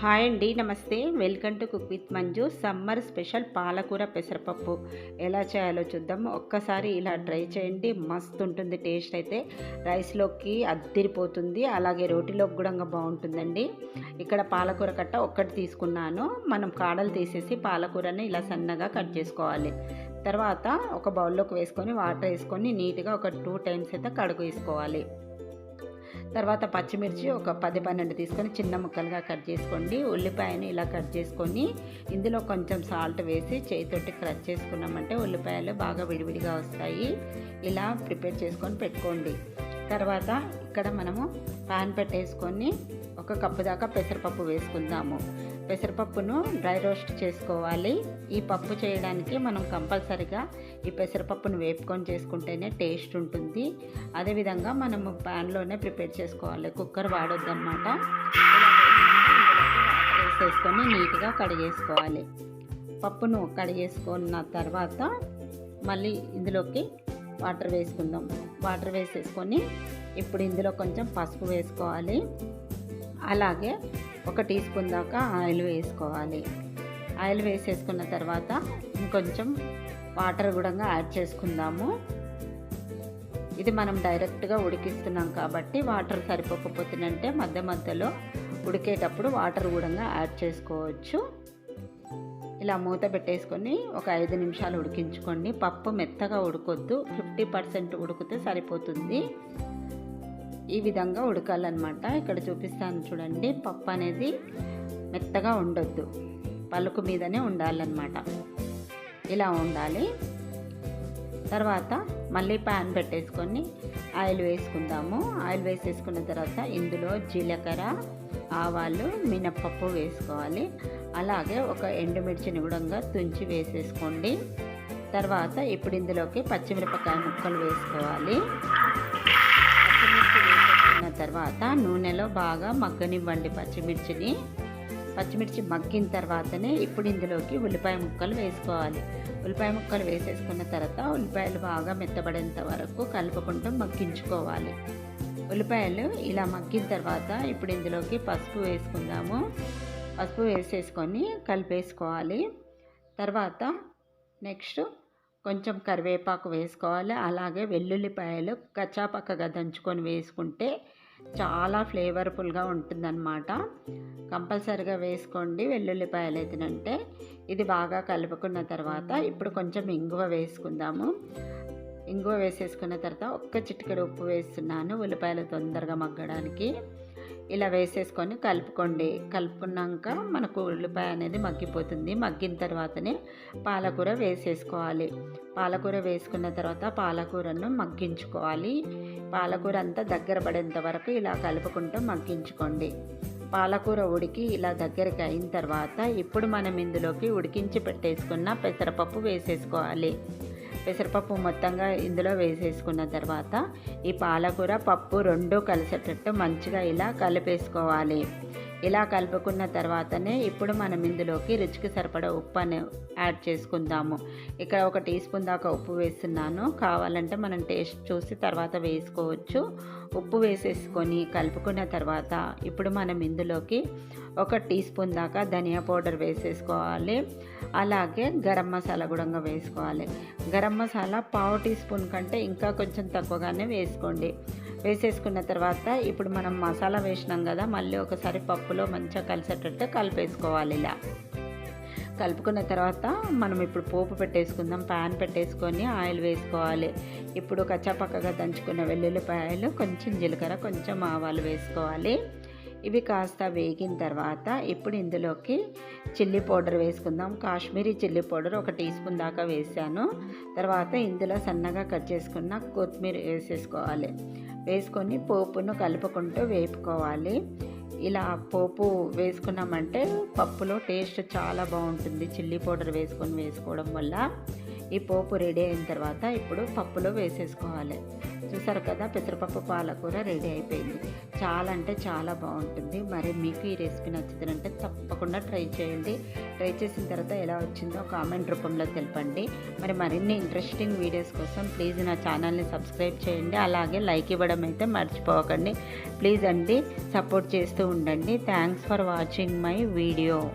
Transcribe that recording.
Hi అండి, నమస్తే. Welcome to cook with Manju. Summer special పాలకూర పెసరపప్పు ఎలా చేయాలో చూద్దాం. ఒక్కసారి ఇలా ట్రై చేయండి, మస్తు ఉంటుంది. టేస్ట్ అయితే రైస్లోకి అద్దిరిపోతుంది, అలాగే రోటీలోకి కూడా బాగుంటుందండి. ఇక్కడ పాలకూర కట్ట ఒక్కటి తీసుకున్నాను. మనం కాడలు తీసేసి పాలకూరని ఇలా సన్నగా కట్ చేసుకోవాలి. తర్వాత ఒక బౌల్లోకి వేసుకొని వాటర్ వేసుకొని నీట్గా ఒక 2 టైమ్స్ అయితే కడుగు వేసుకోవాలి. తర్వాత పచ్చిమిర్చి ఒక 10-12 తీసుకొని చిన్న ముక్కలుగా కట్ చేసుకోండి. ఉల్లిపాయను ఇలా కట్ చేసుకొని ఇందులో కొంచెం సాల్ట్ వేసి చేతితోటి క్రష్ చేసుకున్నామంటే ఉల్లిపాయలు బాగా విడివిడిగా వస్తాయి. ఇలా ప్రిపేర్ చేసుకొని పెట్టుకోండి. తర్వాత ఇక్కడ మనము పాన్ పెట్టేసుకొని 1 కప్పు దాకా పెసరపప్పు వేసుకుందాము. పెసరపప్పును డ్రై రోస్ట్ చేసుకోవాలి. ఈ పప్పు చేయడానికి మనం కంపల్సరిగా ఈ పెసరపప్పును వేపుకొని చేసుకుంటేనే టేస్ట్ ఉంటుంది. అదేవిధంగా మనము ప్యాన్లోనే ప్రిపేర్ చేసుకోవాలి, కుక్కర్ వాడొద్దన్నమాట. వేసేసుకొని నీట్గా కడిగేసుకోవాలి. పప్పును కడిగేసుకున్న తర్వాత మళ్ళీ ఇందులోకి వాటర్ వేసుకుందాం. వాటర్ వేసేసుకొని ఇప్పుడు ఇందులో కొంచెం పసుపు వేసుకోవాలి. అలాగే 1 టీ స్పూన్ దాకా ఆయిల్ వేసుకోవాలి. ఆయిల్ వేసేసుకున్న తర్వాత ఇంకొంచెం వాటర్ కూడా యాడ్ చేసుకుందాము. ఇది మనం డైరెక్ట్గా ఉడికిస్తున్నాం కాబట్టి వాటర్ సరిపోకపోతుందంటే మధ్య మధ్యలో ఉడికేటప్పుడు వాటర్ కూడా యాడ్ చేసుకోవచ్చు. ఇలా మూత పెట్టేసుకొని ఒక 5 నిమిషాలు ఉడికించుకోండి. పప్పు మెత్తగా ఉడకొద్దు, 50% ఉడికితే సరిపోతుంది. ఈ విధంగా ఉడకాలన్నమాట. ఇక్కడ చూపిస్తాను చూడండి. పప్పు అనేది మెత్తగా ఉండొద్దు, పలుకు మీదనే ఉండాలన్నమాట. ఇలా ఉండాలి. తర్వాత మళ్ళీ ప్యాన్ పెట్టేసుకొని ఆయిల్ వేసుకుందాము. ఆయిల్ వేసేసుకున్న తర్వాత ఇందులో జీలకర్ర, ఆవాలు, మినప్పప్పు వేసుకోవాలి. అలాగే ఒక ఎండుమిర్చిని కూడా తుంచి వేసేసుకోండి. తర్వాత ఇప్పుడు ఇందులోకి పచ్చిమిరపకాయ ముక్కలు వేసుకోవాలి. తర్వాత నూనెలో బాగా మగ్గనివ్వండి పచ్చిమిర్చి మగ్గిన తర్వాతనే ఇప్పుడు ఇందులోకి ఉల్లిపాయ ముక్కలు వేసుకోవాలి. ఉల్లిపాయ ముక్కలు వేసేసుకున్న తర్వాత ఉల్లిపాయలు బాగా మెత్తబడేంత వరకు కలుపుకుంటూ మగ్గించుకోవాలి. ఉల్లిపాయలు ఇలా మగ్గిన తర్వాత ఇప్పుడు ఇందులోకి పసుపు వేసుకుందాము. పసుపు వేసేసుకొని కలిపేసుకోవాలి. తర్వాత నెక్స్ట్ కొంచెం కరివేపాకు వేసుకోవాలి. అలాగే వెల్లుల్లిపాయలు కచ్చాపక్కగా దంచుకొని వేసుకుంటే చాలా ఫ్లేవర్ఫుల్గా ఉంటుందన్నమాట. కంపల్సరిగా వేసుకోండి వెల్లుల్లిపాయలు అయితేనంటే. ఇది బాగా కలుపుకున్న తర్వాత ఇప్పుడు కొంచెం ఇంగువ వేసుకుందాము. ఇంగువ వేసేసుకున్న తర్వాత 1 చిటికెడు ఉప్పు వేస్తున్నాను, ఉల్లిపాయలు తొందరగా మగ్గడానికి. ఇలా వేసేసుకొని కలుపుకోండి. కలుపుకున్నాక మనకు ఉల్లిపాయ అనేది మగ్గిపోతుంది. మగ్గిన తర్వాతనే పాలకూర వేసేసుకోవాలి. పాలకూర వేసుకున్న తర్వాత పాలకూరను మగ్గించుకోవాలి. పాలకూర అంతా దగ్గర పడేంత వరకు ఇలా కలుపుకుంటూ మగ్గించుకోండి. పాలకూర ఉడికి ఇలా దగ్గరికి అయిన తర్వాత ఇప్పుడు మనం ఇందులోకి ఉడికించి పెట్టేసుకున్న పెసరపప్పు వేసేసుకోవాలి. పెసరపప్పు మొత్తంగా ఇందులో వేసేసుకున్న తర్వాత ఈ పాలకూర పప్పు 2 కలిసేటట్టు మంచిగా ఇలా కలిపేసుకోవాలి. ఇలా కలుపుకున్న తర్వాతనే ఇప్పుడు మనం ఇందులోకి రుచికి సరిపడా ఉప్పు యాడ్ చేసుకుందాము. ఇక్కడ 1 టీ స్పూన్ దాకా ఉప్పు వేస్తున్నాను. కావాలంటే మనం టేస్ట్ చూసి తర్వాత వేసుకోవచ్చు. ఉప్పు వేసేసుకొని కలుపుకున్న తర్వాత ఇప్పుడు మనం ఇందులోకి 1 టీ స్పూన్ దాకా ధనియా పౌడర్ వేసేసుకోవాలి. అలాగే గరం మసాలా కూడా వేసుకోవాలి. గరం మసాలా 1/2 టీ స్పూన్ కంటే ఇంకా కొంచెం తక్కువగానే వేసుకోండి. వేసేసుకున్న తర్వాత ఇప్పుడు మనం మసాలా వేసినాం కదా, మళ్ళీ ఒకసారి పప్పులో మంచిగా కలిసేటట్టు కలిపేసుకోవాలి. ఇలా కలుపుకున్న తర్వాత మనం ఇప్పుడు పోపు పెట్టేసుకుందాం. ప్యాన్ పెట్టేసుకొని ఆయిల్ వేసుకోవాలి. ఇప్పుడు కచ్చాపక్కగా దంచుకున్న వెల్లుల్లిపాయలు, కొంచెం జీలకర్ర, కొంచెం ఆవాలు వేసుకోవాలి. ఇవి కాస్త వేగిన తర్వాత ఇప్పుడు ఇందులోకి చిల్లీ పౌడర్ వేసుకుందాం. Kashmiri chilli powder 1 teaspoon దాకా వేసాను. తర్వాత ఇందులో సన్నగా కట్ చేసుకున్న కొత్తిమీర వేసేసుకోవాలి. వేసుకొని పోపును కలుపుకుంటూ వేపుకోవాలి. ఇలా పోపు వేసుకున్నామంటే పప్పులో టేస్ట్ చాలా బాగుంటుంది, చిల్లీ పౌడర్ వేసుకోవడం వల్ల. ఈ పోపు రెడీ అయిన తర్వాత ఇప్పుడు పప్పులో వేసేసుకోవాలి. చూసారు కదా, పెసరపప్పు పాలకూర రెడీ అయిపోయింది. చాలా అంటే చాలా బాగుంటుంది. మరి మీకు ఈ రెసిపీ నచ్చుతుందంటే తప్పకుండా ట్రై చేయండి. ట్రై చేసిన తర్వాత ఎలా వచ్చిందో కామెంట్ రూపంలో తెలపండి. మరి మరిన్ని ఇంట్రెస్టింగ్ వీడియోస్ కోసం ప్లీజ్ నా ఛానల్ని సబ్స్క్రైబ్ చేయండి. అలాగే లైక్ ఇవ్వడం అయితే మర్చిపోకండి. ప్లీజ్ అండి, సపోర్ట్ చేస్తూ ఉండండి. Thanks for watching my video.